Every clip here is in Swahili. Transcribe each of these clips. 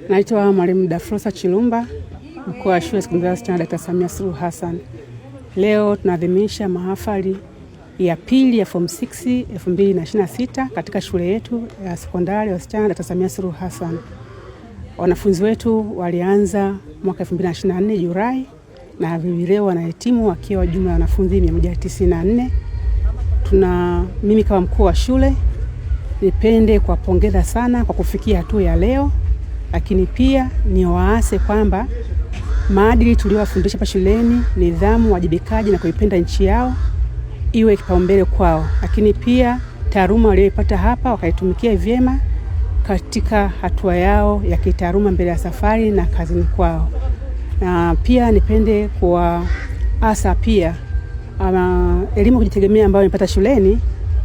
Naitwa Mwalimu Dafrosa Chilumba, mkuu wa shule ya sekondari wasichana Dr. Samia Suluhu Hassan. Leo tunaadhimisha mahafali ya pili ya Form 6 2026 katika shule yetu ya sekondari wasichana Dr. Samia Suluhu Hassan. Wanafunzi wetu walianza mwaka 2024 Julai na leo wanahitimu wakiwa jumla ya wanafunzi 194. Mimi kama mkuu wa shule nipende kuwapongeza sana kwa kufikia hatua ya leo, lakini pia ni waase kwamba maadili tuliowafundisha hapa shuleni, nidhamu, wajibikaji na kuipenda nchi yao iwe kipaumbele kwao, lakini pia taaluma waliyopata hapa wakaitumikia vyema katika hatua yao ya kitaaluma mbele ya safari na kazini kwao. Na pia nipende kuwaasa pia elimu kujitegemea ambayo nimepata shuleni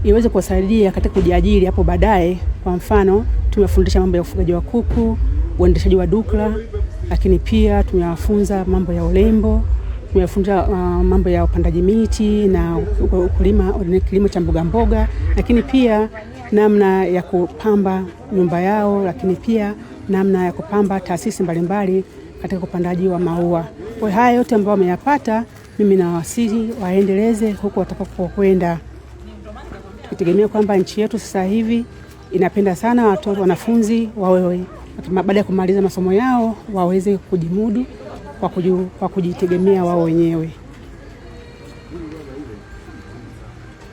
iweze kuwasaidia katika kujiajiri hapo baadaye. Kwa mfano, tumefundisha mambo ya ufugaji wa kuku, uendeshaji wa duka, lakini pia tumewafunza mambo ya urembo, tumewafunza mambo ya upandaji miti na kilimo cha mboga mboga, lakini pia namna ya kupamba nyumba yao, lakini pia namna ya kupamba taasisi mbalimbali katika upandaji wa maua. Kwa haya yote ambayo wameyapata, mimi nawasihi waendeleze huko watakapokwenda. Tukitegemea kwamba nchi yetu sasa hivi inapenda sana wanafunzi wawe baada ya kumaliza masomo yao waweze kujimudu kwa kujitegemea wao wenyewe.